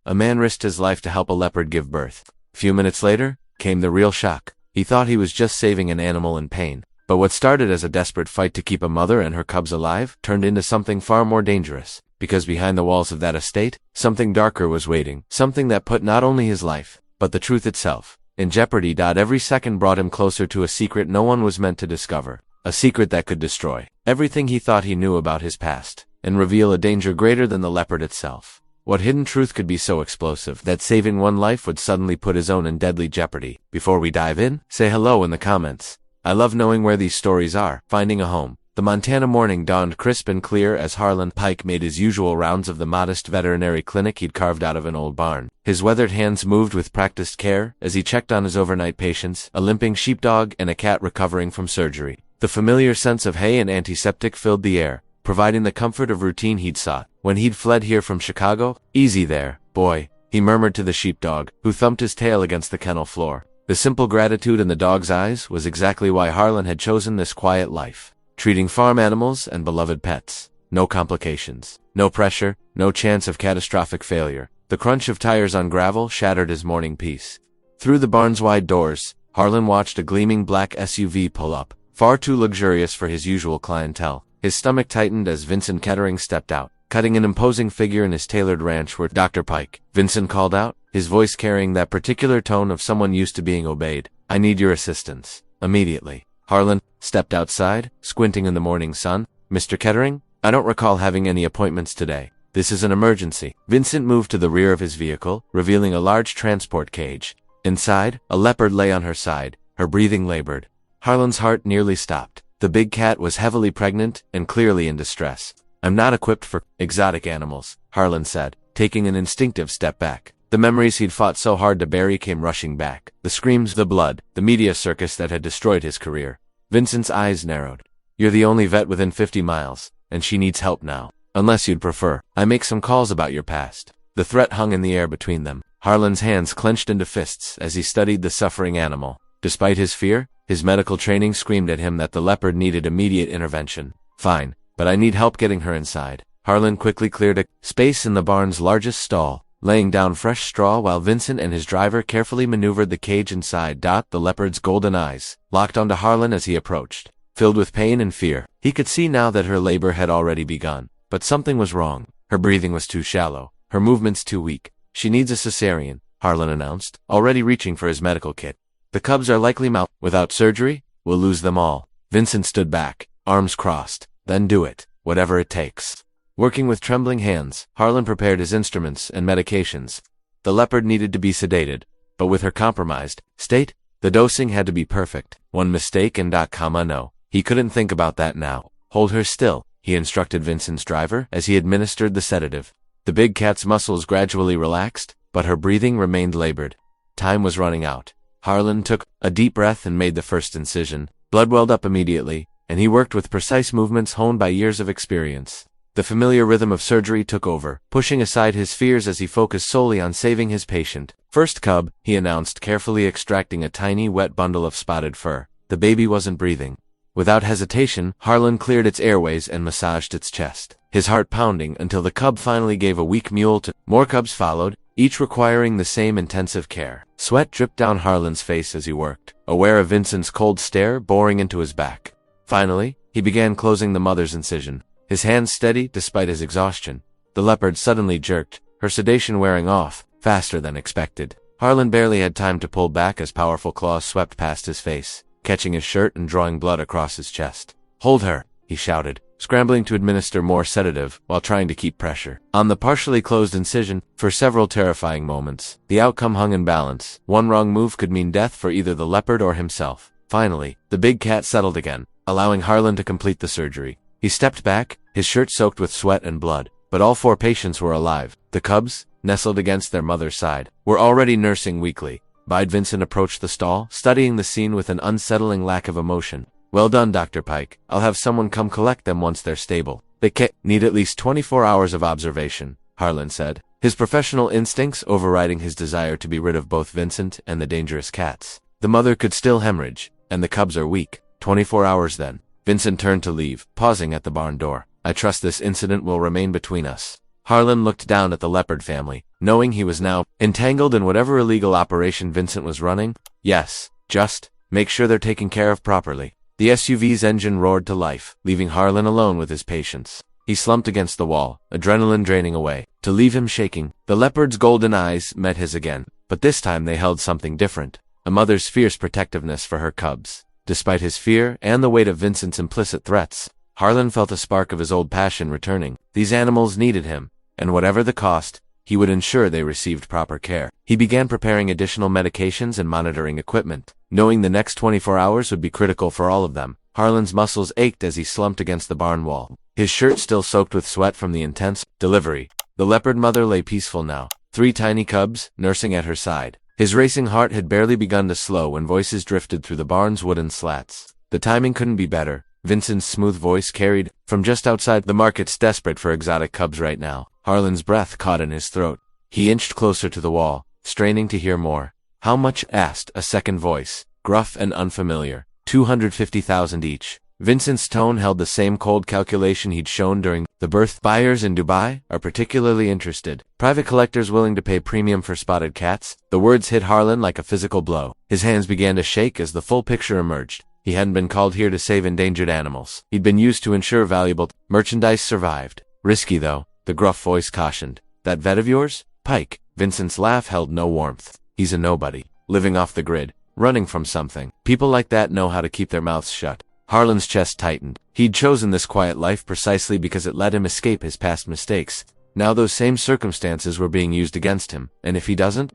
A man risked his life to help a leopard give birth. A few minutes later, came the real shock. He thought he was just saving an animal in pain. But what started as a desperate fight to keep a mother and her cubs alive turned into something far more dangerous. Because behind the walls of that estate, something darker was waiting. Something that put not only his life, but the truth itself in jeopardy. Every second brought him closer to a secret no one was meant to discover. A secret that could destroy everything he thought he knew about his past, and reveal a danger greater than the leopard itself. What hidden truth could be so explosive that saving one life would suddenly put his own in deadly jeopardy? Before we dive in, say hello in the comments. I love knowing where these stories are finding a home. The Montana morning dawned crisp and clear as Harlan Pike made his usual rounds of the modest veterinary clinic he'd carved out of an old barn. His weathered hands moved with practiced care as he checked on his overnight patients, a limping sheepdog and a cat recovering from surgery. The familiar sense of hay and antiseptic filled the air, providing the comfort of routine he'd sought when he'd fled here from Chicago. Easy there, boy, he murmured to the sheepdog, who thumped his tail against the kennel floor. The simple gratitude in the dog's eyes was exactly why Harlan had chosen this quiet life. Treating farm animals and beloved pets. No complications. No pressure. No chance of catastrophic failure. The crunch of tires on gravel shattered his morning peace. Through the barn's wide doors, Harlan watched a gleaming black SUV pull up, far too luxurious for his usual clientele. His stomach tightened as Vincent Kettering stepped out, cutting an imposing figure in his tailored ranch where Dr. Pike, Vincent called out, his voice carrying that particular tone of someone used to being obeyed. I need your assistance. Immediately. Harlan stepped outside, squinting in the morning sun. Mr. Kettering, I don't recall having any appointments today. This is an emergency. Vincent moved to the rear of his vehicle, revealing a large transport cage. Inside, a leopard lay on her side, her breathing labored. Harlan's heart nearly stopped. The big cat was heavily pregnant and clearly in distress. I'm not equipped for exotic animals, Harlan said, taking an instinctive step back. The memories he'd fought so hard to bury came rushing back. The screams, the blood, the media circus that had destroyed his career. Vincent's eyes narrowed. You're the only vet within 50 miles, and she needs help now. Unless you'd prefer, I make some calls about your past. The threat hung in the air between them. Harlan's hands clenched into fists as he studied the suffering animal. Despite his fear, his medical training screamed at him that the leopard needed immediate intervention. Fine, but I need help getting her inside. Harlan quickly cleared a space in the barn's largest stall, laying down fresh straw while Vincent and his driver carefully maneuvered the cage inside. The leopard's golden eyes locked onto Harlan as he approached. Filled with pain and fear, he could see now that her labor had already begun. But something was wrong. Her breathing was too shallow, her movements too weak. She needs a cesarean, Harlan announced, already reaching for his medical kit. The cubs are likely without surgery, we'll lose them all. Vincent stood back, arms crossed. Then do it, whatever it takes. Working with trembling hands, Harlan prepared his instruments and medications. The leopard needed to be sedated, but with her compromised state, the dosing had to be perfect. One mistake and no. He couldn't think about that now. Hold her still, he instructed Vincent's driver as he administered the sedative. The big cat's muscles gradually relaxed, but her breathing remained labored. Time was running out. Harlan took a deep breath and made the first incision. Blood welled up immediately, and he worked with precise movements honed by years of experience. The familiar rhythm of surgery took over, pushing aside his fears as he focused solely on saving his patient. First cub, he announced, carefully extracting a tiny wet bundle of spotted fur. The baby wasn't breathing. Without hesitation, Harlan cleared its airways and massaged its chest, his heart pounding until the cub finally gave a weak mewl. More cubs followed, each requiring the same intensive care. Sweat dripped down Harlan's face as he worked, aware of Vincent's cold stare boring into his back. Finally, he began closing the mother's incision, his hands steady despite his exhaustion. The leopard suddenly jerked, her sedation wearing off, faster than expected. Harlan barely had time to pull back as powerful claws swept past his face, catching his shirt and drawing blood across his chest. Hold her, he shouted, scrambling to administer more sedative while trying to keep pressure on the partially closed incision. For several terrifying moments, the outcome hung in balance. One wrong move could mean death for either the leopard or himself. Finally, the big cat settled again, allowing Harlan to complete the surgery. He stepped back, his shirt soaked with sweat and blood, but all 4 patients were alive. The cubs, nestled against their mother's side, were already nursing weakly. Vincent approached the stall, studying the scene with an unsettling lack of emotion. Well done, Dr. Pike. I'll have someone come collect them once they're stable. They need at least 24 hours of observation, Harlan said, his professional instincts overriding his desire to be rid of both Vincent and the dangerous cats. The mother could still hemorrhage, and the cubs are weak. 24 hours then. Vincent turned to leave, pausing at the barn door. I trust this incident will remain between us. Harlan looked down at the Leopard family, knowing he was now entangled in whatever illegal operation Vincent was running. Yes, just make sure they're taken care of properly. The SUV's engine roared to life, leaving Harlan alone with his patients. He slumped against the wall, adrenaline draining away. To leave him shaking, the Leopard's golden eyes met his again, but this time they held something different. A mother's fierce protectiveness for her cubs. Despite his fear and the weight of Vincent's implicit threats, Harlan felt a spark of his old passion returning. These animals needed him, and whatever the cost, he would ensure they received proper care. He began preparing additional medications and monitoring equipment, knowing the next 24 hours would be critical for all of them. Harlan's muscles ached as he slumped against the barn wall, his shirt still soaked with sweat from the intense delivery. The Leopard mother lay peaceful now, 3 tiny cubs nursing at her side. His racing heart had barely begun to slow when voices drifted through the barn's wooden slats. The timing couldn't be better. Vincent's smooth voice carried from just outside the markets, desperate for exotic cubs right now. Harlan's breath caught in his throat. He inched closer to the wall, straining to hear more. How much? Asked a second voice, gruff and unfamiliar. 250,000 each. Vincent's tone held the same cold calculation he'd shown during the birth. Buyers in Dubai are particularly interested. Private collectors willing to pay premium for spotted cats. The words hit Harlan like a physical blow. His hands began to shake as the full picture emerged. He hadn't been called here to save endangered animals. He'd been used to ensure valuable merchandise survived. Risky though, the gruff voice cautioned. That vet of yours? Pike. Vincent's laugh held no warmth. He's a nobody, living off the grid, running from something. People like that know how to keep their mouths shut. Harlan's chest tightened. He'd chosen this quiet life precisely because it let him escape his past mistakes. Now those same circumstances were being used against him, and if he doesn't,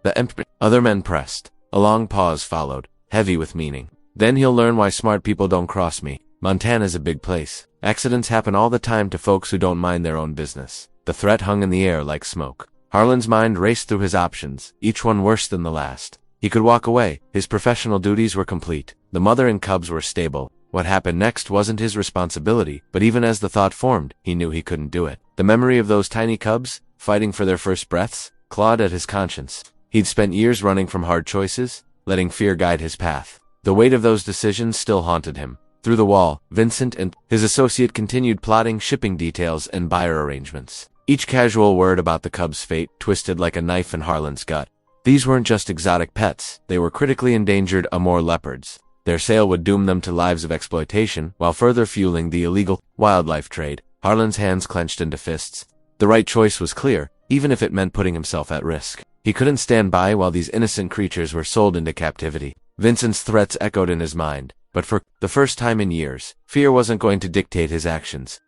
other men pressed. A long pause followed, heavy with meaning. Then he'll learn why smart people don't cross me. Montana's a big place. Accidents happen all the time to folks who don't mind their own business. The threat hung in the air like smoke. Harlan's mind raced through his options, each one worse than the last. He could walk away. His professional duties were complete. The mother and cubs were stable. What happened next wasn't his responsibility, but even as the thought formed, he knew he couldn't do it. The memory of those tiny cubs, fighting for their first breaths, clawed at his conscience. He'd spent years running from hard choices, letting fear guide his path. The weight of those decisions still haunted him. Through the wall, Vincent and his associate continued plotting shipping details and buyer arrangements. Each casual word about the cub's fate twisted like a knife in Harlan's gut. These weren't just exotic pets, they were critically endangered Amur leopards. Their sale would doom them to lives of exploitation, while further fueling the illegal wildlife trade. Harlan's hands clenched into fists. The right choice was clear, even if it meant putting himself at risk. He couldn't stand by while these innocent creatures were sold into captivity. Vincent's threats echoed in his mind, but for the first time in years, fear wasn't going to dictate his actions.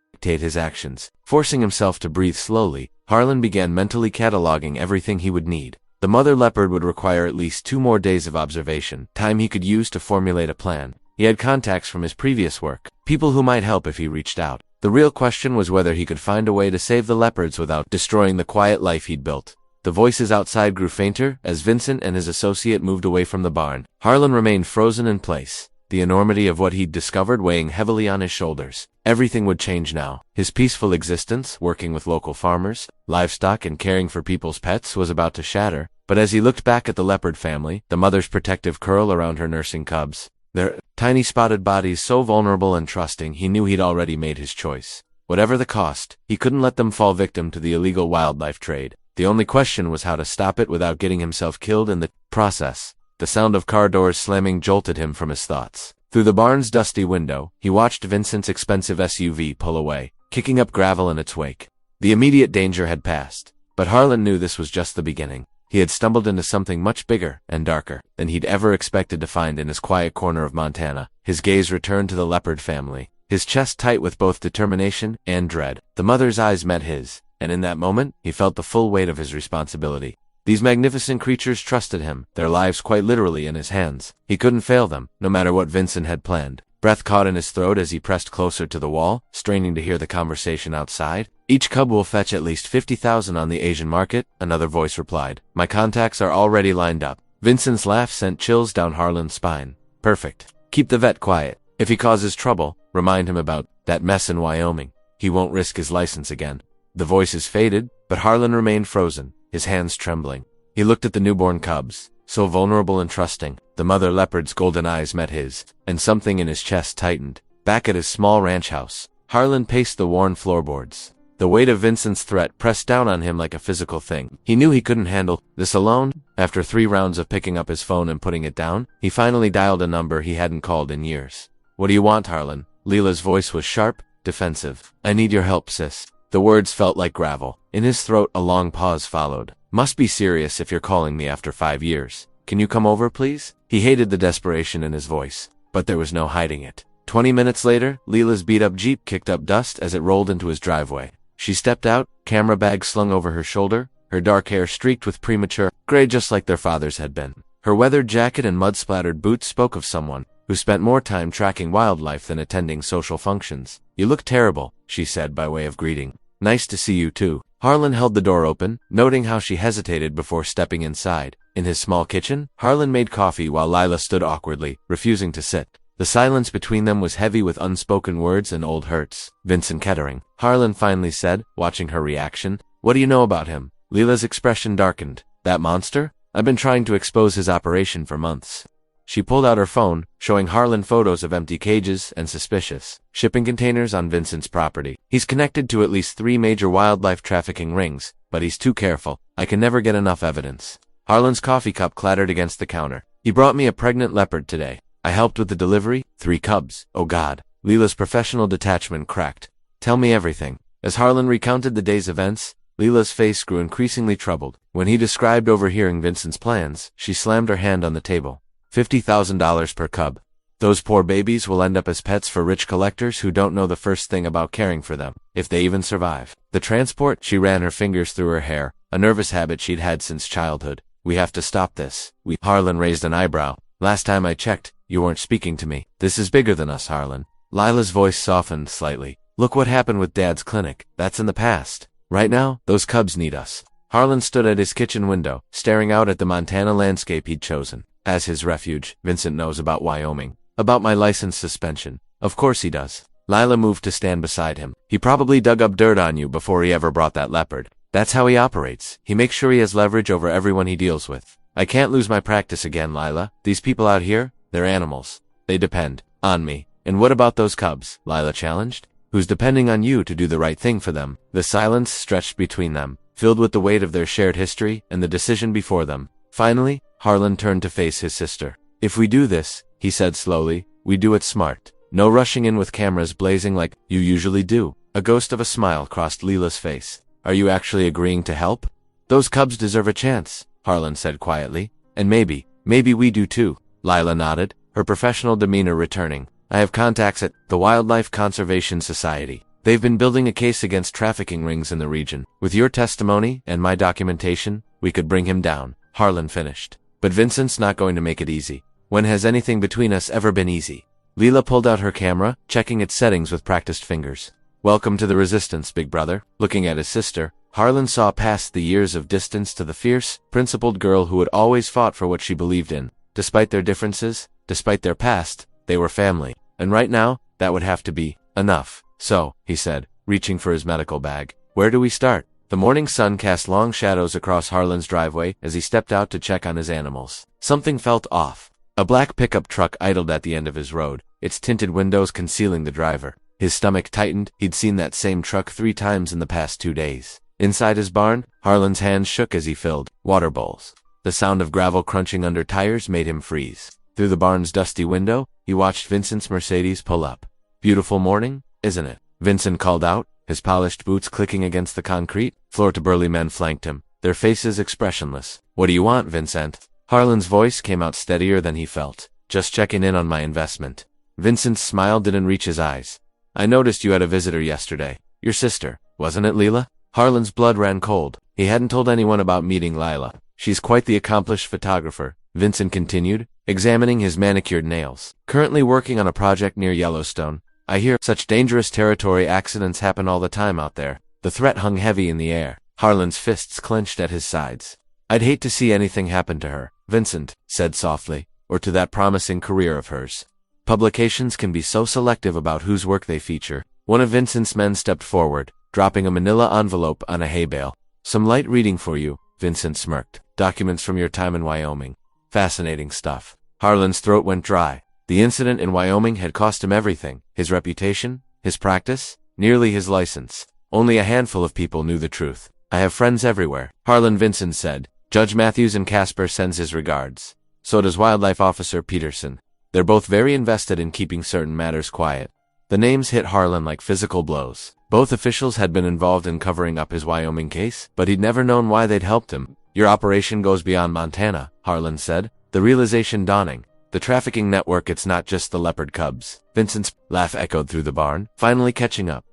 Forcing himself to breathe slowly, Harlan began mentally cataloging everything he would need. The mother leopard would require at least 2 more days of observation, time he could use to formulate a plan. He had contacts from his previous work, people who might help if he reached out. The real question was whether he could find a way to save the leopards without destroying the quiet life he'd built. The voices outside grew fainter as Vincent and his associate moved away from the barn. Harlan remained frozen in place, the enormity of what he'd discovered weighing heavily on his shoulders. Everything would change now. His peaceful existence, working with local farmers, livestock, and caring for people's pets, was about to shatter. But as he looked back at the leopard family, the mother's protective curl around her nursing cubs, their tiny spotted bodies so vulnerable and trusting, he knew he'd already made his choice. Whatever the cost, he couldn't let them fall victim to the illegal wildlife trade. The only question was how to stop it without getting himself killed in the process. The sound of car doors slamming jolted him from his thoughts. Through the barn's dusty window, he watched Vincent's expensive SUV pull away, kicking up gravel in its wake. The immediate danger had passed, but Harlan knew this was just the beginning. He had stumbled into something much bigger and darker than he'd ever expected to find in his quiet corner of Montana. His gaze returned to the leopard family, his chest tight with both determination and dread. The mother's eyes met his, and in that moment, he felt the full weight of his responsibility. These magnificent creatures trusted him, their lives quite literally in his hands. He couldn't fail them, no matter what Vincent had planned. Breath caught in his throat as he pressed closer to the wall, straining to hear the conversation outside. Each cub will fetch at least 50,000 on the Asian market, another voice replied. My contacts are already lined up. Vincent's laugh sent chills down Harlan's spine. Perfect. Keep the vet quiet. If he causes trouble, remind him about that mess in Wyoming. He won't risk his license again. The voices faded, but Harlan remained frozen, his hands trembling. He looked at the newborn cubs, so vulnerable and trusting. The mother leopard's golden eyes met his, and something in his chest tightened. Back at his small ranch house, Harlan paced the worn floorboards. The weight of Vincent's threat pressed down on him like a physical thing. He knew he couldn't handle this alone. After 3 rounds of picking up his phone and putting it down, he finally dialed a number he hadn't called in years. "What do you want, Harlan?" Leela's voice was sharp, defensive. "I need your help, sis." The words felt like gravel. In his throat, a long pause followed. "Must be serious if you're calling me after 5 years. Can you come over, please?" He hated the desperation in his voice, but there was no hiding it. 20 minutes later, Leela's beat-up Jeep kicked up dust as it rolled into his driveway. She stepped out, camera bag slung over her shoulder, her dark hair streaked with premature gray just like their father's had been. Her weathered jacket and mud-splattered boots spoke of someone who spent more time tracking wildlife than attending social functions. "You look terrible," she said by way of greeting. "Nice to see you too." Harlan held the door open, noting how she hesitated before stepping inside. In his small kitchen, Harlan made coffee while Leila stood awkwardly, refusing to sit. The silence between them was heavy with unspoken words and old hurts. "Vincent Kettering," Harlan finally said, watching her reaction. "What do you know about him?" Leela's expression darkened. "That monster? I've been trying to expose his operation for months." She pulled out her phone, showing Harlan photos of empty cages and suspicious shipping containers on Vincent's property. "He's connected to at least 3 major wildlife trafficking rings, but he's too careful. I can never get enough evidence." Harlan's coffee cup clattered against the counter. "He brought me a pregnant leopard today. I helped with the delivery. 3 cubs. Oh God." Leela's professional detachment cracked. "Tell me everything." As Harlan recounted the day's events, Leela's face grew increasingly troubled. When he described overhearing Vincent's plans, she slammed her hand on the table. $50,000 per cub. Those poor babies will end up as pets for rich collectors who don't know the first thing about caring for them, if they even survive. The transport, she ran her fingers through her hair, a nervous habit she'd had since childhood. "We have to stop this." Harlan raised an eyebrow. "Last time I checked, you weren't speaking to me." "This is bigger than us, Harlan." Lila's voice softened slightly. "Look what happened with Dad's clinic. That's in the past. Right now, those cubs need us." Harlan stood at his kitchen window, staring out at the Montana landscape he'd chosen as his refuge. "Vincent knows about Wyoming. About my license suspension. Of course he does." Lila moved to stand beside him. "He probably dug up dirt on you before he ever brought that leopard. That's how he operates. He makes sure he has leverage over everyone he deals with." "I can't lose my practice again, Lila. These people out here, they're animals. They depend on me." "And what about those cubs?" Lila challenged. "Who's depending on you to do the right thing for them?" The silence stretched between them, filled with the weight of their shared history and the decision before them. Finally, Harlan turned to face his sister. "If we do this," he said slowly, "we do it smart. No rushing in with cameras blazing like you usually do." A ghost of a smile crossed Leela's face. "Are you actually agreeing to help?" "Those cubs deserve a chance," Harlan said quietly. "And maybe we do too." Lila nodded, her professional demeanor returning. "I have contacts at the Wildlife Conservation Society. They've been building a case against trafficking rings in the region. With your testimony and my documentation, we could bring him down." Harlan finished. "But Vincent's not going to make it easy. When has anything between us ever been easy?" Leela pulled out her camera, checking its settings with practiced fingers. "Welcome to the resistance, big brother." Looking at his sister, Harlan saw past the years of distance to the fierce, principled girl who had always fought for what she believed in. Despite their differences, despite their past, they were family. And right now, that would have to be enough. "So," he said, reaching for his medical bag, "where do we start?" The morning sun cast long shadows across Harlan's driveway as he stepped out to check on his animals. Something felt off. A black pickup truck idled at the end of his road, its tinted windows concealing the driver. His stomach tightened. He'd seen that same truck 3 times in the past 2 days. Inside his barn, Harlan's hands shook as he filled water bowls. The sound of gravel crunching under tires made him freeze. Through the barn's dusty window, he watched Vincent's Mercedes pull up. "Beautiful morning, isn't it?" Vincent called out, his polished boots clicking against the concrete. Floor-to-burly men flanked him, their faces expressionless. "What do you want, Vincent?" Harlan's voice came out steadier than he felt. "Just checking in on my investment." Vincent's smile didn't reach his eyes. "I noticed you had a visitor yesterday. Your sister, wasn't it, Leela?" Harlan's blood ran cold. He hadn't told anyone about meeting Lila. "She's quite the accomplished photographer," Vincent continued, examining his manicured nails. "Currently working on a project near Yellowstone. I hear such dangerous territory accidents happen all the time out there." The threat hung heavy in the air. Harlan's fists clenched at his sides. "I'd hate to see anything happen to her," Vincent said softly, "or to that promising career of hers. Publications can be so selective about whose work they feature." One of Vincent's men stepped forward, dropping a manila envelope on a hay bale. "Some light reading for you," Vincent smirked. "Documents from your time in Wyoming. Fascinating stuff." Harlan's throat went dry. The incident in Wyoming had cost him everything: his reputation, his practice, nearly his license. Only a handful of people knew the truth. I have friends everywhere, Harlan Vincent said. Judge Matthews and Casper sends his regards. So does Wildlife Officer Peterson. They're both very invested in keeping certain matters quiet. The names hit Harlan like physical blows. Both officials had been involved in covering up his Wyoming case, but he'd never known why they'd helped him. Your operation goes beyond Montana, Harlan said, the realization dawning. The trafficking network, it's not just the leopard cubs. Vincent's laugh echoed through the barn, finally catching up.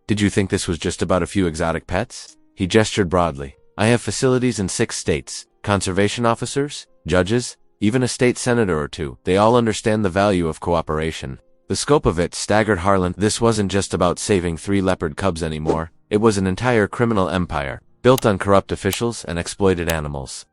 Did you think this was just about a few exotic pets? He gestured broadly. I have facilities in 6 states, conservation officers, judges, even a state senator or two. They all understand the value of cooperation. The scope of it staggered Harlan. This wasn't just about saving 3 leopard cubs anymore. It was an entire criminal empire, built on corrupt officials and exploited animals.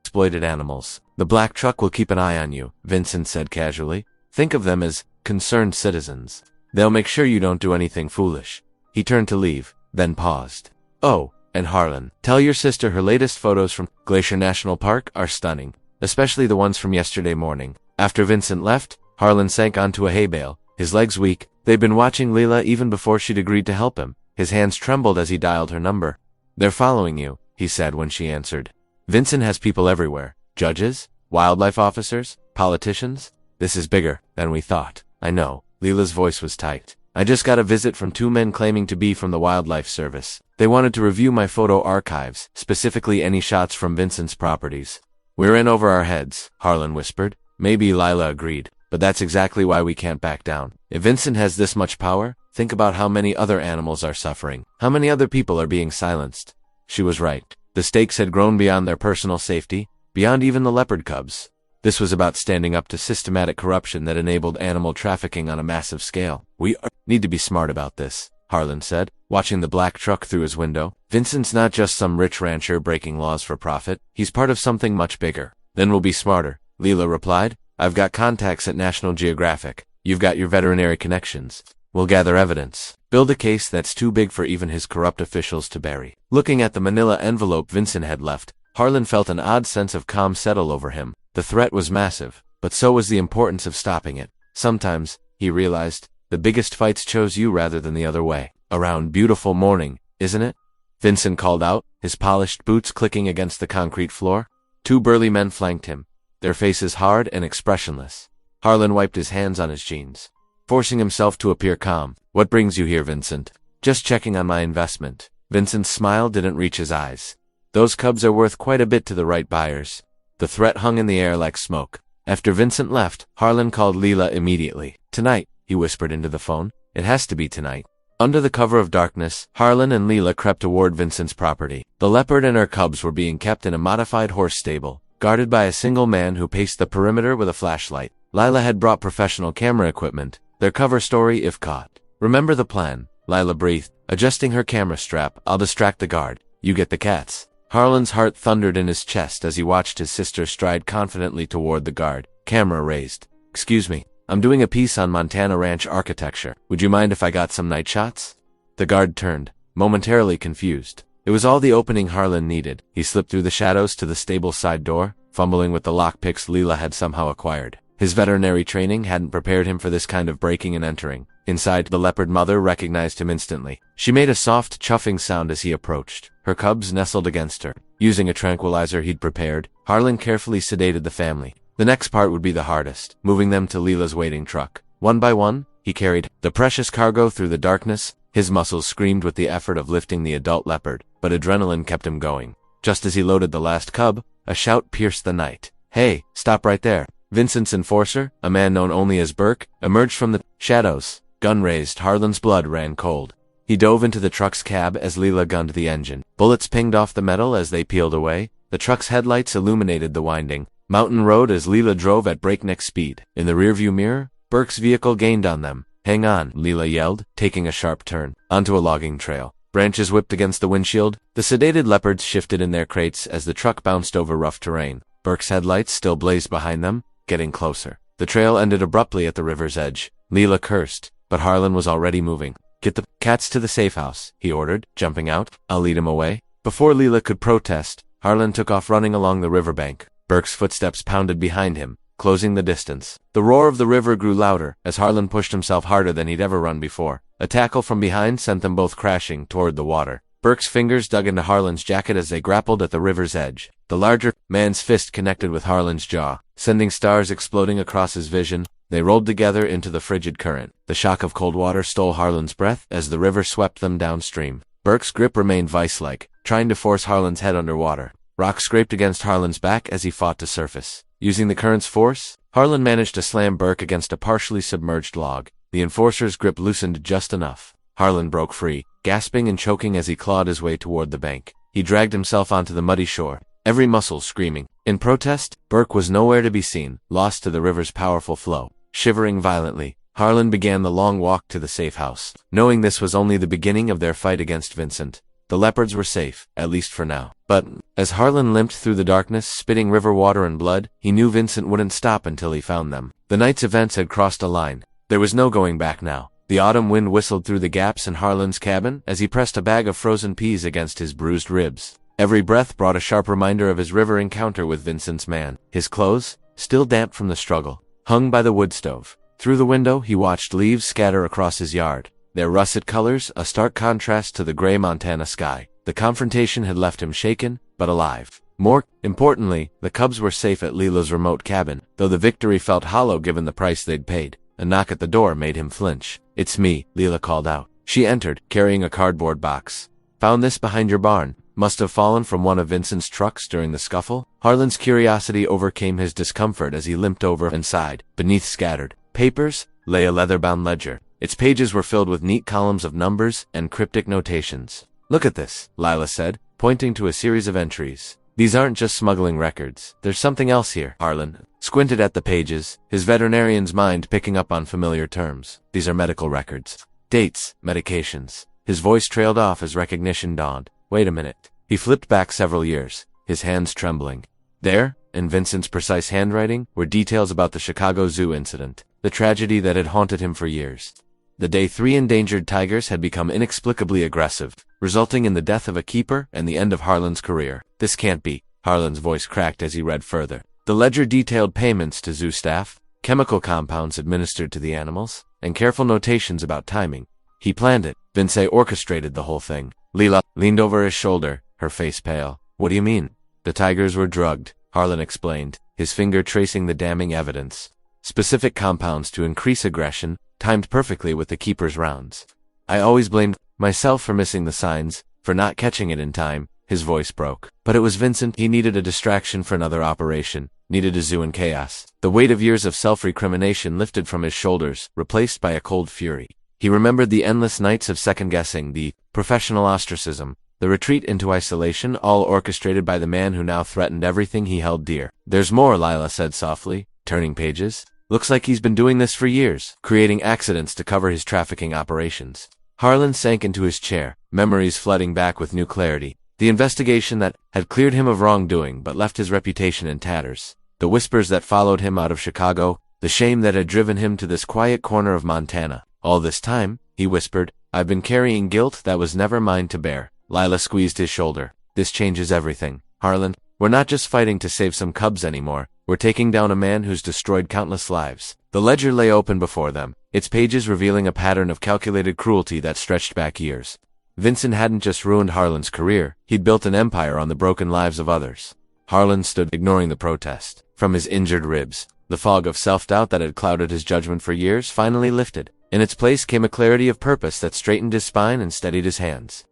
The black truck will keep an eye on you, Vincent said casually. Think of them as concerned citizens. They'll make sure you don't do anything foolish. He turned to leave, then paused. Oh, and Harlan, tell your sister her latest photos from Glacier National Park are stunning, especially the ones from yesterday morning. After Vincent left, Harlan sank onto a hay bale, his legs weak. They'd been watching Leela even before she'd agreed to help him. His hands trembled as he dialed her number. They're following you, he said when she answered. Vincent has people everywhere. Judges, wildlife officers, politicians. This is bigger than we thought. I know. Leela's voice was tight. I just got a visit from 2 men claiming to be from the Wildlife Service. They wanted to review my photo archives, specifically any shots from Vincent's properties. We're in over our heads, Harlan whispered. Maybe Lila agreed, but that's exactly why we can't back down. If Vincent has this much power, think about how many other animals are suffering. How many other people are being silenced. She was right. The stakes had grown beyond their personal safety, beyond even the leopard cubs. This was about standing up to systematic corruption that enabled animal trafficking on a massive scale. We need to be smart about this, Harlan said, watching the black truck through his window. Vincent's not just some rich rancher breaking laws for profit. He's part of something much bigger. Then we'll be smarter, Leela replied. I've got contacts at National Geographic. You've got your veterinary connections. We'll gather evidence. Build a case that's too big for even his corrupt officials to bury. Looking at the manila envelope Vincent had left, Harlan felt an odd sense of calm settle over him. The threat was massive, but so was the importance of stopping it. Sometimes, he realized, the biggest fights chose you rather than the other way. Around beautiful morning, isn't it? Vincent called out, his polished boots clicking against the concrete floor. 2 burly men flanked him, their faces hard and expressionless. Harlan wiped his hands on his jeans, forcing himself to appear calm. What brings you here, Vincent? Just checking on my investment. Vincent's smile didn't reach his eyes. Those cubs are worth quite a bit to the right buyers. The threat hung in the air like smoke. After Vincent left, Harlan called Leela immediately. Tonight, he whispered into the phone. It has to be tonight. Under the cover of darkness, Harlan and Leela crept toward Vincent's property. The leopard and her cubs were being kept in a modified horse stable, guarded by a single man who paced the perimeter with a flashlight. Lila had brought professional camera equipment, their cover story if caught. Remember the plan, Lila breathed, adjusting her camera strap. I'll distract the guard. You get the cats. Harlan's heart thundered in his chest as he watched his sister stride confidently toward the guard, camera raised. Excuse me, I'm doing a piece on Montana ranch architecture. Would you mind if I got some night shots? The guard turned, momentarily confused. It was all the opening Harlan needed. He slipped through the shadows to the stable side door, fumbling with the lockpicks Leela had somehow acquired. His veterinary training hadn't prepared him for this kind of breaking and entering. Inside, the leopard mother recognized him instantly. She made a soft, chuffing sound as he approached. Her cubs nestled against her. Using a tranquilizer he'd prepared, Harlan carefully sedated the family. The next part would be the hardest, moving them to Leela's waiting truck. One by one, he carried the precious cargo through the darkness. His muscles screamed with the effort of lifting the adult leopard, but adrenaline kept him going. Just as he loaded the last cub, a shout pierced the night. Hey, stop right there. Vincent's enforcer, a man known only as Burke, emerged from the shadows. Gun raised, Harlan's blood ran cold. He dove into the truck's cab as Leela gunned the engine. Bullets pinged off the metal as they peeled away. The truck's headlights illuminated the winding mountain road as Leela drove at breakneck speed. In the rearview mirror, Burke's vehicle gained on them. Hang on, Leela yelled, taking a sharp turn onto a logging trail. Branches whipped against the windshield. The sedated leopards shifted in their crates as the truck bounced over rough terrain. Burke's headlights still blazed behind them, getting closer. The trail ended abruptly at the river's edge. Leela cursed, but Harlan was already moving. Get the cats to the safe house, he ordered, jumping out. I'll lead him away. Before Leela could protest, Harlan took off running along the riverbank. Burke's footsteps pounded behind him, closing the distance. The roar of the river grew louder as Harlan pushed himself harder than he'd ever run before. A tackle from behind sent them both crashing toward the water. Burke's fingers dug into Harlan's jacket as they grappled at the river's edge. The larger man's fist connected with Harlan's jaw, sending stars exploding across his vision. They rolled together into the frigid current. The shock of cold water stole Harlan's breath as the river swept them downstream. Burke's grip remained vice-like, trying to force Harlan's head underwater. Rocks scraped against Harlan's back as he fought to surface. Using the current's force, Harlan managed to slam Burke against a partially submerged log. The enforcer's grip loosened just enough. Harlan broke free, gasping and choking as he clawed his way toward the bank. He dragged himself onto the muddy shore, every muscle screaming. In protest, Burke was nowhere to be seen, lost to the river's powerful flow. Shivering violently, Harlan began the long walk to the safe house, knowing this was only the beginning of their fight against Vincent. The Leopards were safe, at least for now. But, as Harlan limped through the darkness, spitting river water and blood, he knew Vincent wouldn't stop until he found them. The night's events had crossed a line. There was no going back now. The autumn wind whistled through the gaps in Harlan's cabin as he pressed a bag of frozen peas against his bruised ribs. Every breath brought a sharp reminder of his river encounter with Vincent's man. His clothes, still damp from the struggle, hung by the wood stove. Through the window, he watched leaves scatter across his yard, their russet colors a stark contrast to the gray Montana sky. The confrontation had left him shaken, but alive. More importantly, the cubs were safe at Leela's remote cabin, though the victory felt hollow given the price they'd paid. A knock at the door made him flinch. "It's me," Leela called out. She entered, carrying a cardboard box. "Found this behind your barn. Must have fallen from one of Vincent's trucks during the scuffle." Harlan's curiosity overcame his discomfort as he limped over and sighed. Beneath scattered papers lay a leather-bound ledger. Its pages were filled with neat columns of numbers and cryptic notations. "Look at this," Lila said, pointing to a series of entries. "These aren't just smuggling records. There's something else here." Harlan squinted at the pages, his veterinarian's mind picking up on familiar terms. "These are medical records. Dates, medications." His voice trailed off as recognition dawned. "Wait a minute." He flipped back several years, his hands trembling. There, in Vincent's precise handwriting, were details about the Chicago Zoo incident, the tragedy that had haunted him for years. The day 3 endangered tigers had become inexplicably aggressive, resulting in the death of a keeper and the end of Harlan's career. "This can't be." Harlan's voice cracked as he read further. The ledger detailed payments to zoo staff, chemical compounds administered to the animals, and careful notations about timing. He planned it. Vince orchestrated the whole thing. Leela leaned over his shoulder, her face pale. "What do you mean?" "The tigers were drugged," Harlan explained, his finger tracing the damning evidence. "Specific compounds to increase aggression, timed perfectly with the keeper's rounds. I always blamed myself for missing the signs, for not catching it in time." His voice broke. But it was Vincent. He needed a distraction for another operation, needed a zoo in chaos. The weight of years of self-recrimination lifted from his shoulders, replaced by a cold fury. He remembered the endless nights of second-guessing, the professional ostracism, the retreat into isolation, all orchestrated by the man who now threatened everything he held dear. "There's more," Lila said softly, turning pages. "Looks like he's been doing this for years, creating accidents to cover his trafficking operations." Harlan sank into his chair, memories flooding back with new clarity. The investigation that had cleared him of wrongdoing but left his reputation in tatters. The whispers that followed him out of Chicago, the shame that had driven him to this quiet corner of Montana. "All this time," he whispered, "I've been carrying guilt that was never mine to bear." Lila squeezed his shoulder. "This changes everything, Harlan. We're not just fighting to save some cubs anymore. We're taking down a man who's destroyed countless lives." The ledger lay open before them, its pages revealing a pattern of calculated cruelty that stretched back years. Vincent hadn't just ruined Harlan's career, he'd built an empire on the broken lives of others. Harlan stood, ignoring the protest. From his injured ribs, the fog of self-doubt that had clouded his judgment for years finally lifted. In its place came a clarity of purpose that straightened his spine and steadied his hands.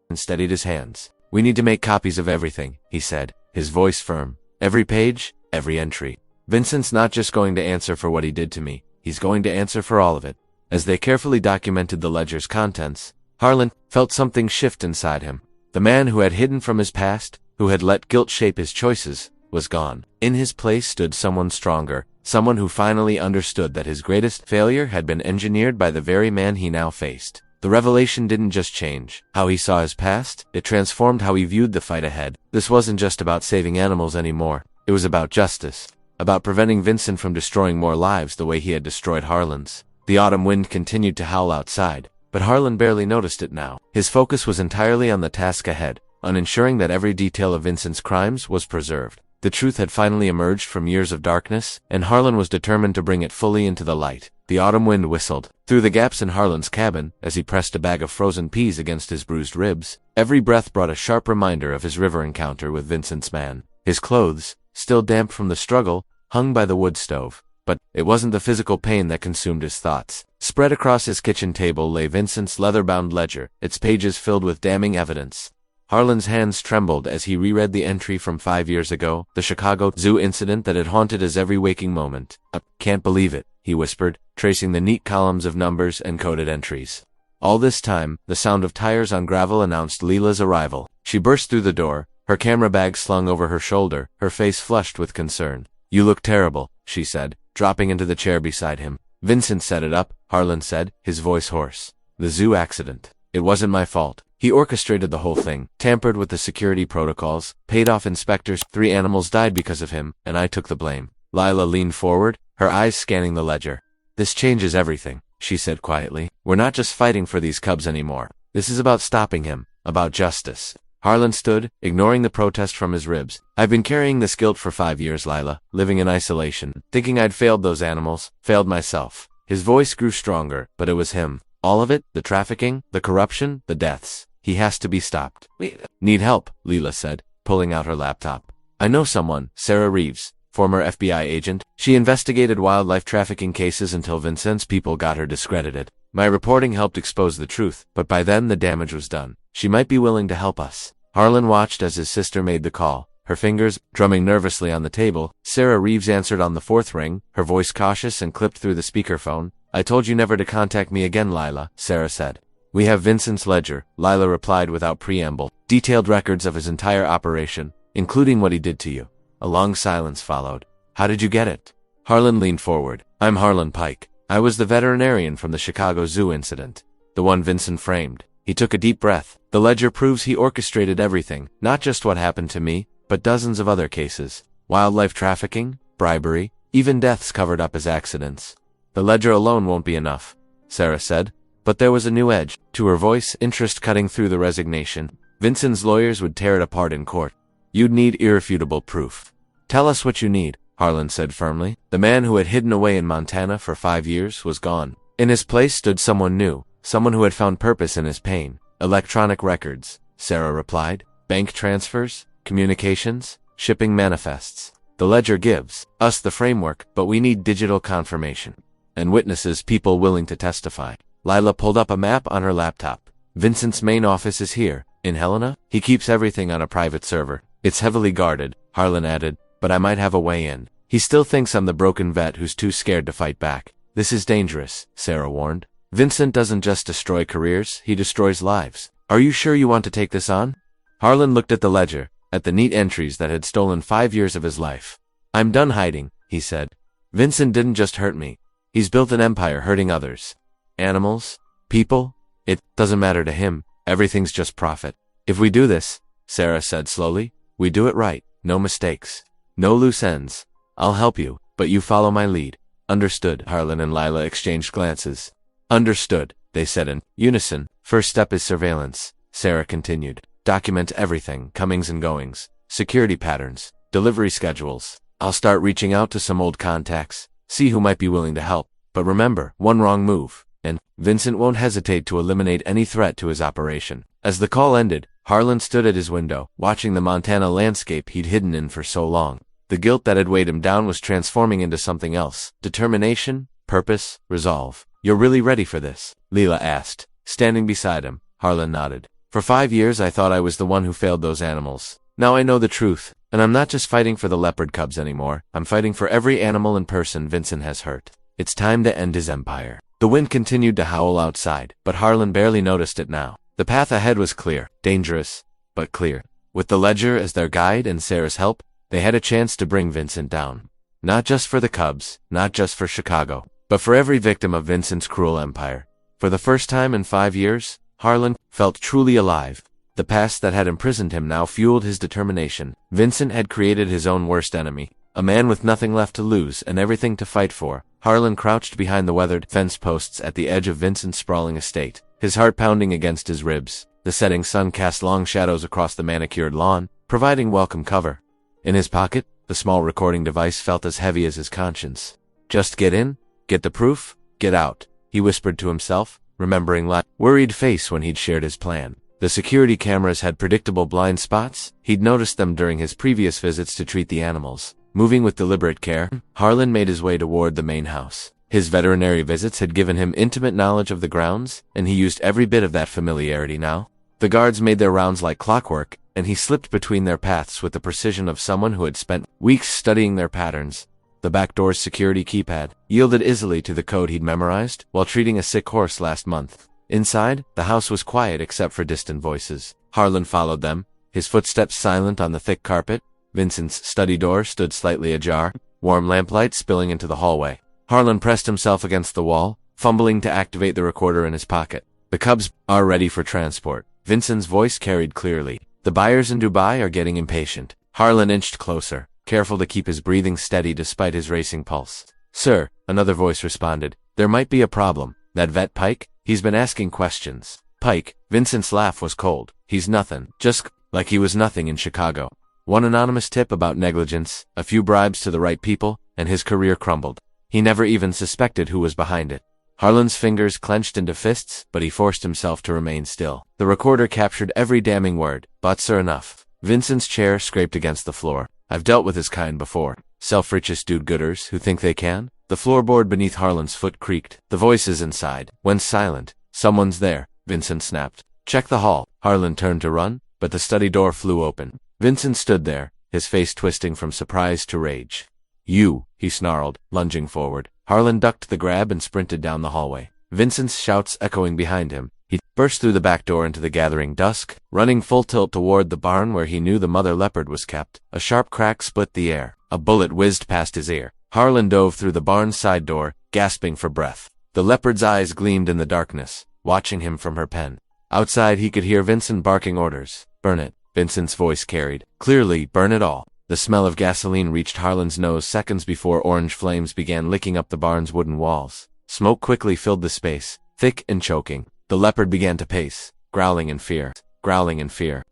"We need to make copies of everything," he said, his voice firm. "Every page, every entry. Vincent's not just going to answer for what he did to me, he's going to answer for all of it." As they carefully documented the ledger's contents, Harlan felt something shift inside him. The man who had hidden from his past, who had let guilt shape his choices, was gone. In his place stood someone stronger, someone who finally understood that his greatest failure had been engineered by the very man he now faced. The revelation didn't just change how he saw his past, it transformed how he viewed the fight ahead. This wasn't just about saving animals anymore. It was about justice, about preventing Vincent from destroying more lives the way he had destroyed Harlan's. The autumn wind continued to howl outside, but Harlan barely noticed it now. His focus was entirely on the task ahead, on ensuring that every detail of Vincent's crimes was preserved. The truth had finally emerged from years of darkness, and Harlan was determined to bring it fully into the light. The autumn wind whistled through the gaps in Harlan's cabin as he pressed a bag of frozen peas against his bruised ribs. Every breath brought a sharp reminder of his river encounter with Vincent's man. His clothes, still damp from the struggle, hung by the wood stove. But it wasn't the physical pain that consumed his thoughts. Spread across his kitchen table lay Vincent's leather-bound ledger, its pages filled with damning evidence. Harlan's hands trembled as he reread the entry from 5 years ago, the Chicago Zoo incident that had haunted his every waking moment. "I can't believe it," he whispered, tracing the neat columns of numbers and coded entries. All this time, the sound of tires on gravel announced Leela's arrival. She burst through the door, her camera bag slung over her shoulder, her face flushed with concern. "You look terrible," she said, dropping into the chair beside him. "Vincent set it up," Harlan said, his voice hoarse. "The zoo accident. It wasn't my fault. He orchestrated the whole thing, tampered with the security protocols, paid off inspectors. 3 animals died because of him, and I took the blame." Lila leaned forward, her eyes scanning the ledger. "This changes everything," she said quietly. "We're not just fighting for these cubs anymore. This is about stopping him, about justice." Harlan stood, ignoring the protest from his ribs. "I've been carrying this guilt for 5 years, Lila, living in isolation, thinking I'd failed those animals, failed myself." His voice grew stronger, but it was him. All of it, the trafficking, the corruption, the deaths. He has to be stopped. "We need help," Leela said, pulling out her laptop. "I know someone, Sarah Reeves, former FBI agent. She investigated wildlife trafficking cases until Vincent's people got her discredited. My reporting helped expose the truth, but by then the damage was done. She might be willing to help us." Harlan watched as his sister made the call, her fingers drumming nervously on the table. Sarah Reeves answered on the 4th ring, her voice cautious and clipped through the speakerphone. "I told you never to contact me again, Lila," Sarah said. "We have Vincent's ledger," Lila replied without preamble. "Detailed records of his entire operation, including what he did to you." A long silence followed. "How did you get it?" Harlan leaned forward. "I'm Harlan Pike. I was the veterinarian from the Chicago Zoo incident, the one Vincent framed." He took a deep breath. "The ledger proves he orchestrated everything, not just what happened to me, but dozens of other cases. Wildlife trafficking, bribery, even deaths covered up as accidents." "The ledger alone won't be enough," Sarah said. But there was a new edge to her voice, interest cutting through the resignation. "Vincent's lawyers would tear it apart in court. You'd need irrefutable proof." "Tell us what you need," Harlan said firmly. The man who had hidden away in Montana for 5 years was gone. In his place stood someone new, someone who had found purpose in his pain. "Electronic records," Sarah replied. "Bank transfers, communications, shipping manifests. The ledger gives us the framework, but we need digital confirmation. And witnesses, people willing to testify." Lila pulled up a map on her laptop. "Vincent's main office is here, in Helena. He keeps everything on a private server. It's heavily guarded," Harlan added, "but I might have a way in. He still thinks I'm the broken vet who's too scared to fight back." "This is dangerous," Sarah warned. "Vincent doesn't just destroy careers, he destroys lives. Are you sure you want to take this on?" Harlan looked at the ledger, at the neat entries that had stolen 5 years of his life. "I'm done hiding," he said. "Vincent didn't just hurt me. He's built an empire hurting others. Animals, people, it doesn't matter to him. Everything's just profit. If we do this," Sarah said slowly, "we do it right. No mistakes. No loose ends. I'll help you, but you follow my lead." "Understood." Harlan and Lila exchanged glances. "Understood," they said in unison. "First step is surveillance," Sarah continued. "Document everything, comings and goings, security patterns, delivery schedules. I'll start reaching out to some old contacts, see who might be willing to help. But remember, one wrong move, and Vincent won't hesitate to eliminate any threat to his operation." As the call ended, Harlan stood at his window, watching the Montana landscape he'd hidden in for so long. The guilt that had weighed him down was transforming into something else. Determination, purpose, resolve. "You're really ready for this?" Leela asked, standing beside him. Harlan nodded. "For 5 years I thought I was the one who failed those animals. Now I know the truth, and I'm not just fighting for the leopard cubs anymore. I'm fighting for every animal and person Vincent has hurt. It's time to end his empire." The wind continued to howl outside, but Harlan barely noticed it now. The path ahead was clear, dangerous, but clear. With the ledger as their guide and Sarah's help, they had a chance to bring Vincent down. Not just for the cubs, not just for Chicago, but for every victim of Vincent's cruel empire. For the first time in 5 years, Harlan felt truly alive. The past that had imprisoned him now fueled his determination. Vincent had created his own worst enemy, a man with nothing left to lose and everything to fight for. Harlan crouched behind the weathered fence posts at the edge of Vincent's sprawling estate, his heart pounding against his ribs. The setting sun cast long shadows across the manicured lawn, providing welcome cover. In his pocket, the small recording device felt as heavy as his conscience. "Just get in, get the proof, Get out, he whispered to himself, remembering Lion's worried face when he'd shared his plan. The security cameras had predictable blind spots. He'd noticed them during his previous visits to treat the animals. Moving with deliberate care, Harlan made his way toward the main house. His veterinary visits had given him intimate knowledge of the grounds, and he used every bit of that familiarity now. The guards made their rounds like clockwork, and he slipped between their paths with the precision of someone who had spent weeks studying their patterns. The back door's security keypad yielded easily to the code he'd memorized while treating a sick horse last month. Inside, the house was quiet except for distant voices. Harlan followed them, his footsteps silent on the thick carpet. Vincent's study door stood slightly ajar, warm lamplight spilling into the hallway. Harlan pressed himself against the wall, fumbling to activate the recorder in his pocket. The cubs are ready for transport. Vincent's voice carried clearly. The buyers in Dubai are getting impatient. Harlan inched closer, careful to keep his breathing steady despite his racing pulse. Sir, another voice responded. There might be a problem. That vet Pike? He's been asking questions. Pike? Vincent's laugh was cold. He's nothing. Just like he was nothing in Chicago. One anonymous tip about negligence, a few bribes to the right people, and his career crumbled. He never even suspected who was behind it. Harlan's fingers clenched into fists, but he forced himself to remain still. The recorder captured every damning word. But sir, enough. Vincent's chair scraped against the floor. I've dealt with his kind before. Self-righteous do-gooders who think they can. The floorboard beneath Harlan's foot creaked. The voices inside went silent. Someone's there, Vincent snapped. Check the hall. Harlan turned to run, but the study door flew open. Vincent stood there, his face twisting from surprise to rage. You, he snarled, lunging forward. Harlan ducked the grab and sprinted down the hallway. Vincent's shouts echoing behind him. He burst through the back door into the gathering dusk, running full tilt toward the barn where he knew the mother leopard was kept. A sharp crack split the air. A bullet whizzed past his ear. Harlan dove through the barn's side door, gasping for breath. The leopard's eyes gleamed in the darkness, watching him from her pen. Outside he could hear Vincent barking orders. Burn it, Vincent's voice carried. Clearly, burn it all. The smell of gasoline reached Harlan's nose seconds before orange flames began licking up the barn's wooden walls. Smoke quickly filled the space, thick and choking. The leopard began to pace, growling in fear.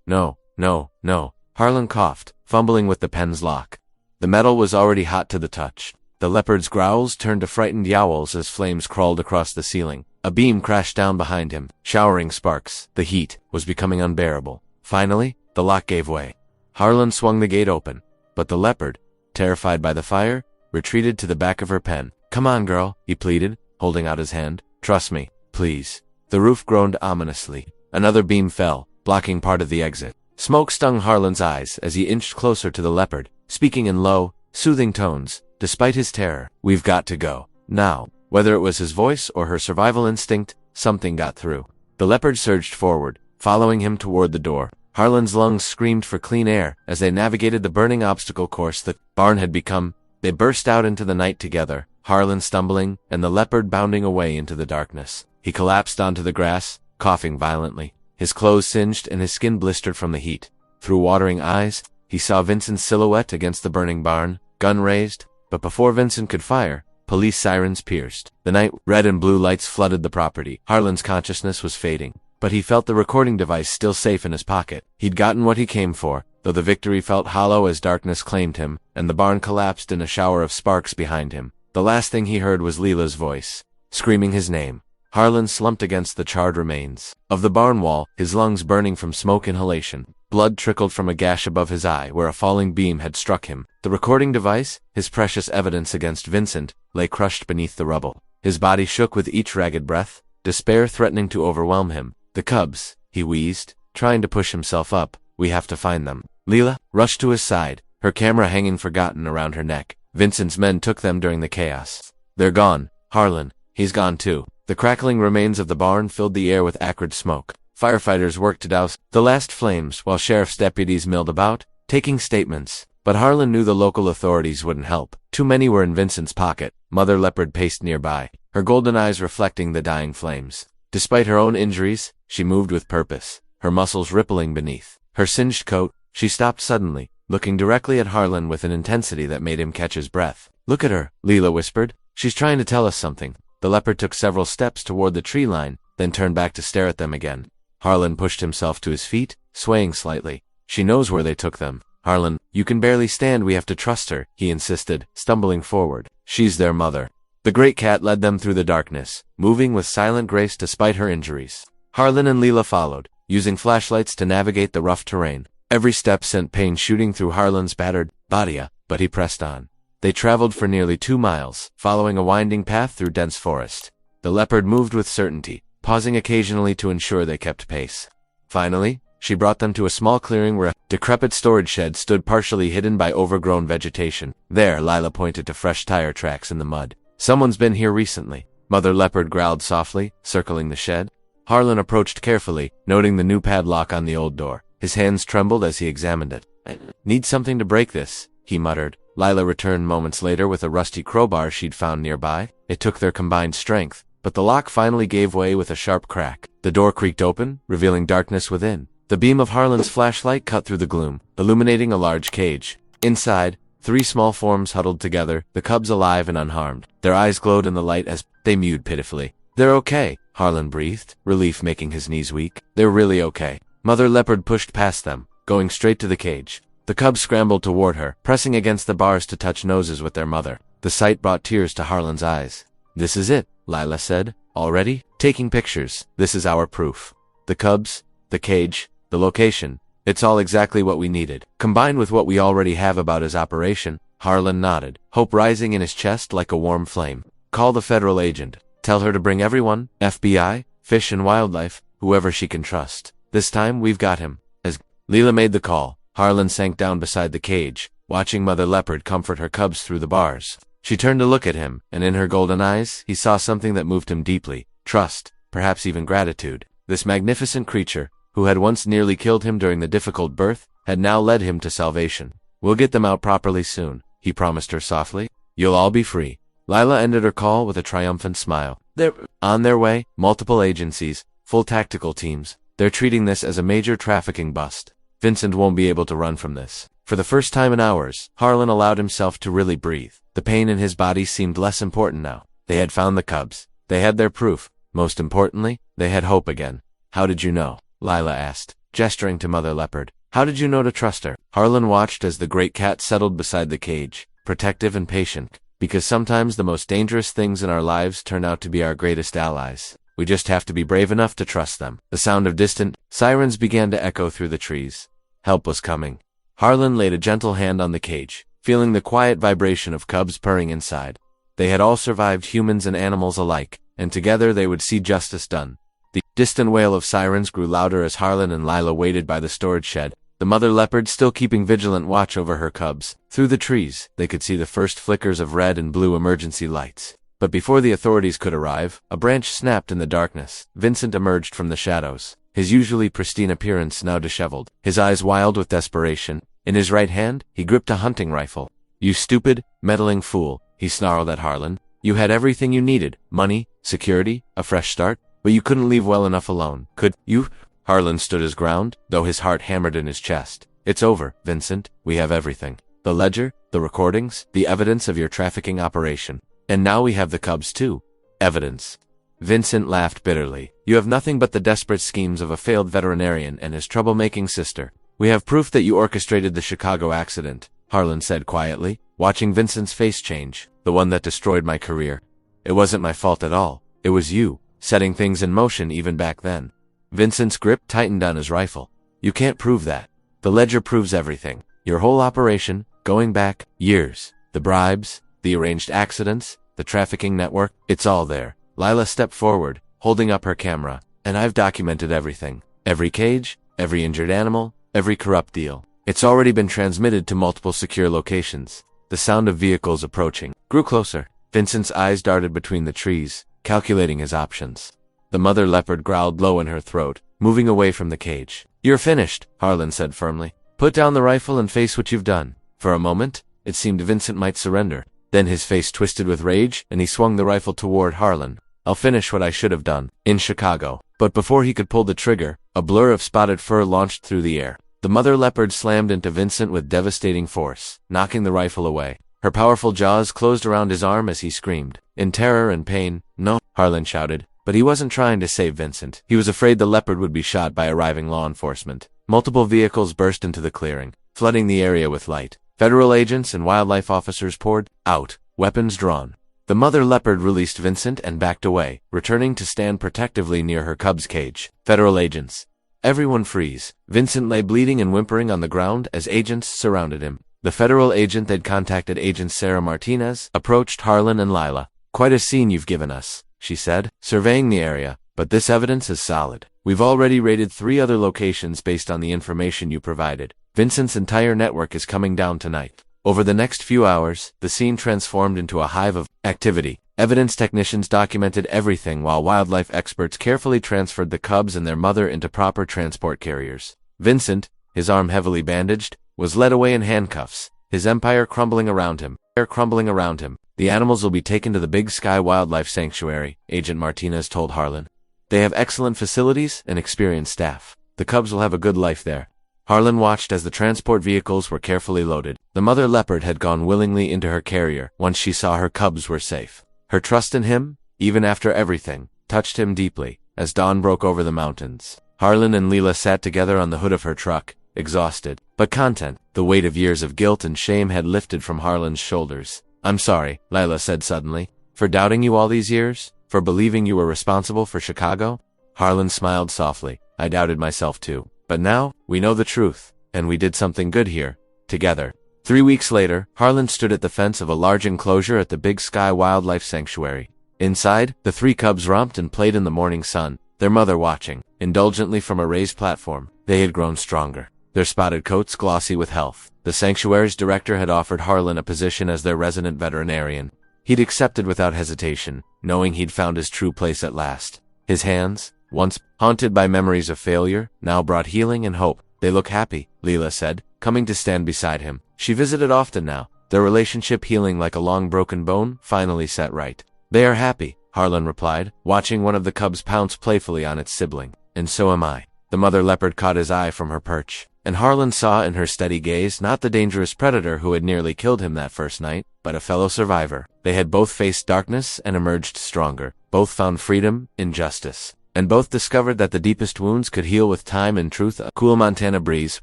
No, no, no. Harlan coughed, fumbling with the pen's lock. The metal was already hot to the touch. The leopard's growls turned to frightened yowls as flames crawled across the ceiling. A beam crashed down behind him, showering sparks. The heat was becoming unbearable. Finally, the lock gave way. Harlan swung the gate open, but the leopard, terrified by the fire, retreated to the back of her pen. Come on, girl, he pleaded, holding out his hand. Trust me, please. The roof groaned ominously. Another beam fell, blocking part of the exit. Smoke stung Harlan's eyes as he inched closer to the leopard, speaking in low, soothing tones. Despite his terror, we've got to go. Now. Whether it was his voice or her survival instinct, something got through. The leopard surged forward, following him toward the door. Harlan's lungs screamed for clean air as they navigated the burning obstacle course the barn had become. They burst out into the night together, Harlan stumbling, and the leopard bounding away into the darkness. He collapsed onto the grass, coughing violently. His clothes singed and his skin blistered from the heat. Through watering eyes, he saw Vincent's silhouette against the burning barn, gun raised, but before Vincent could fire, police sirens pierced. The night red and blue lights flooded the property. Harlan's consciousness was fading, but he felt the recording device still safe in his pocket. He'd gotten what he came for, though the victory felt hollow as darkness claimed him, and the barn collapsed in a shower of sparks behind him. The last thing he heard was Leela's voice, screaming his name. Harlan slumped against the charred remains of the barn wall, his lungs burning from smoke inhalation. Blood trickled from a gash above his eye where a falling beam had struck him. The recording device, his precious evidence against Vincent, lay crushed beneath the rubble. His body shook with each ragged breath, despair threatening to overwhelm him. The cubs, he wheezed, trying to push himself up. We have to find them. Leela rushed to his side, her camera hanging forgotten around her neck. Vincent's men took them during the chaos. They're gone. Harlan, he's gone too. The crackling remains of the barn filled the air with acrid smoke. Firefighters worked to douse the last flames while sheriff's deputies milled about, taking statements. But Harlan knew the local authorities wouldn't help. Too many were in Vincent's pocket. Mother Leopard paced nearby, her golden eyes reflecting the dying flames. Despite her own injuries, she moved with purpose, her muscles rippling beneath her singed coat. She stopped suddenly, looking directly at Harlan with an intensity that made him catch his breath. Look at her, Leela whispered. She's trying to tell us something. The leopard took several steps toward the tree line, then turned back to stare at them again. Harlan pushed himself to his feet, swaying slightly. She knows where they took them. Harlan, you can barely stand. We have to trust her, he insisted, stumbling forward. She's their mother. The great cat led them through the darkness, moving with silent grace despite her injuries. Harlan and Leela followed, using flashlights to navigate the rough terrain. Every step sent pain shooting through Harlan's battered body, but he pressed on. They traveled for nearly 2 miles, following a winding path through dense forest. The leopard moved with certainty, pausing occasionally to ensure they kept pace. Finally, she brought them to a small clearing where a decrepit storage shed stood partially hidden by overgrown vegetation. There, Lila pointed to fresh tire tracks in the mud. Someone's been here recently, Mother Leopard growled softly, circling the shed. Harlan approached carefully, noting the new padlock on the old door. His hands trembled as he examined it. I need something to break this, he muttered. Lila returned moments later with a rusty crowbar she'd found nearby. It took their combined strength, but the lock finally gave way with a sharp crack. The door creaked open, revealing darkness within. The beam of Harlan's flashlight cut through the gloom, illuminating a large cage. Inside, 3 small forms huddled together, the cubs alive and unharmed. Their eyes glowed in the light as they mewed pitifully. "They're okay," Harlan breathed, relief making his knees weak. "They're really okay." Mother Leopard pushed past them, going straight to the cage. The cubs scrambled toward her, pressing against the bars to touch noses with their mother. The sight brought tears to Harlan's eyes. "This is it," Lila said. "Already? Taking pictures. This is our proof. The cubs, the cage, the location. It's all exactly what we needed. Combined with what we already have about his operation." Harlan nodded, hope rising in his chest like a warm flame. "Call the federal agent. Tell her to bring everyone, FBI, Fish and Wildlife, whoever she can trust. This time, we've got him." As Leela made the call, Harlan sank down beside the cage, watching Mother Leopard comfort her cubs through the bars. She turned to look at him, and in her golden eyes, he saw something that moved him deeply. Trust, perhaps even gratitude. This magnificent creature, who had once nearly killed him during the difficult birth, had now led him to salvation. "We'll get them out properly soon," he promised her softly. "You'll all be free." Lila ended her call with a triumphant smile. "They're on their way, multiple agencies, full tactical teams. They're treating this as a major trafficking bust. Vincent won't be able to run from this." For the first time in hours, Harlan allowed himself to really breathe. The pain in his body seemed less important now. They had found the cubs. They had their proof. Most importantly, they had hope again. "How did you know?" Lila asked, gesturing to Mother Leopard. "How did you know to trust her?" Harlan watched as the great cat settled beside the cage, protective and patient. Because sometimes the most dangerous things in our lives turn out to be our greatest allies. We just have to be brave enough to trust them. The sound of distant sirens began to echo through the trees. Help was coming. Harlan laid a gentle hand on the cage, feeling the quiet vibration of cubs purring inside. They had all survived, humans and animals alike, and together they would see justice done. The distant wail of sirens grew louder as Harlan and Lila waited by the storage shed, the mother leopard still keeping vigilant watch over her cubs. Through the trees, they could see the first flickers of red and blue emergency lights. But before the authorities could arrive, a branch snapped in the darkness. Vincent emerged from the shadows, his usually pristine appearance now disheveled, his eyes wild with desperation. In his right hand, he gripped a hunting rifle. "You stupid, meddling fool," he snarled at Harlan. "You had everything you needed, money, security, a fresh start, but you couldn't leave well enough alone, could you?" Harlan stood his ground, though his heart hammered in his chest. "It's over, Vincent. We have everything. The ledger, the recordings, the evidence of your trafficking operation. And now we have the cubs too. Evidence." Vincent laughed bitterly. "You have nothing but the desperate schemes of a failed veterinarian and his troublemaking sister. We have proof that you orchestrated the Chicago accident," Harlan said quietly, watching Vincent's face change. "The one that destroyed my career. It wasn't my fault at all. It was you, setting things in motion even back then." Vincent's grip tightened on his rifle. "You can't prove that. The ledger proves everything. Your whole operation, going back years. The bribes, the arranged accidents, the trafficking network, it's all there." Lila stepped forward, holding up her camera. "And I've documented everything. Every cage, every injured animal, every corrupt deal. It's already been transmitted to multiple secure locations." The sound of vehicles approaching grew closer. Vincent's eyes darted between the trees, calculating his options. The mother leopard growled low in her throat, moving away from the cage. "You're finished," Harlan said firmly. "Put down the rifle and face what you've done." For a moment, it seemed Vincent might surrender. Then his face twisted with rage, and he swung the rifle toward Harlan. "I'll finish what I should have done in Chicago." But before he could pull the trigger, a blur of spotted fur launched through the air. The mother leopard slammed into Vincent with devastating force, knocking the rifle away. Her powerful jaws closed around his arm as he screamed. In terror and pain, "No," Harlan shouted. But he wasn't trying to save Vincent. He was afraid the leopard would be shot by arriving law enforcement. Multiple vehicles burst into the clearing, flooding the area with light. Federal agents and wildlife officers poured out, weapons drawn. The mother leopard released Vincent and backed away, returning to stand protectively near her cub's cage. Federal agents. Everyone freeze. Vincent lay bleeding and whimpering on the ground as agents surrounded him. The federal agent they'd contacted, Agent Sarah Martinez, approached Harlan and Lila. "Quite a scene you've given us," she said, surveying the area, "but this evidence is solid. We've already raided 3 other locations based on the information you provided. Vincent's entire network is coming down tonight." Over the next few hours, the scene transformed into a hive of activity. Evidence technicians documented everything while wildlife experts carefully transferred the cubs and their mother into proper transport carriers. Vincent, his arm heavily bandaged, was led away in handcuffs, his empire crumbling around him. "The animals will be taken to the Big Sky Wildlife Sanctuary," Agent Martinez told Harlan. "They have excellent facilities and experienced staff. The cubs will have a good life there." Harlan watched as the transport vehicles were carefully loaded. The mother leopard had gone willingly into her carrier once she saw her cubs were safe. Her trust in him, even after everything, touched him deeply. As dawn broke over the mountains, Harlan and Lila sat together on the hood of her truck, exhausted, but content. The weight of years of guilt and shame had lifted from Harlan's shoulders. "I'm sorry," Lila said suddenly, "for doubting you all these years, for believing you were responsible for Chicago." Harlan smiled softly. "I doubted myself too. But now, we know the truth, and we did something good here, together." 3 weeks later, Harlan stood at the fence of a large enclosure at the Big Sky Wildlife Sanctuary. Inside, the 3 cubs romped and played in the morning sun, their mother watching, indulgently from a raised platform. They had grown stronger, their spotted coats glossy with health. The sanctuary's director had offered Harlan a position as their resident veterinarian. He'd accepted without hesitation, knowing he'd found his true place at last. His hands, once haunted by memories of failure, now brought healing and hope. "They look happy," Lila said, coming to stand beside him. She visited often now, their relationship healing like a long broken bone, finally set right. "They are happy," Harlan replied, watching one of the cubs pounce playfully on its sibling. "And so am I." The mother leopard caught his eye from her perch, and Harlan saw in her steady gaze not the dangerous predator who had nearly killed him that first night, but a fellow survivor. They had both faced darkness and emerged stronger. Both found freedom in justice. And both discovered that the deepest wounds could heal with time and truth. A cool Montana breeze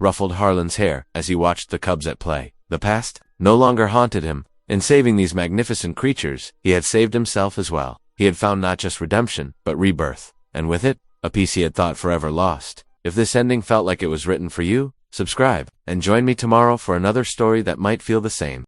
ruffled Harlan's hair as he watched the cubs at play. The past no longer haunted him. In saving these magnificent creatures, he had saved himself as well. He had found not just redemption, but rebirth. And with it, a piece he had thought forever lost. If this ending felt like it was written for you, subscribe, and join me tomorrow for another story that might feel the same.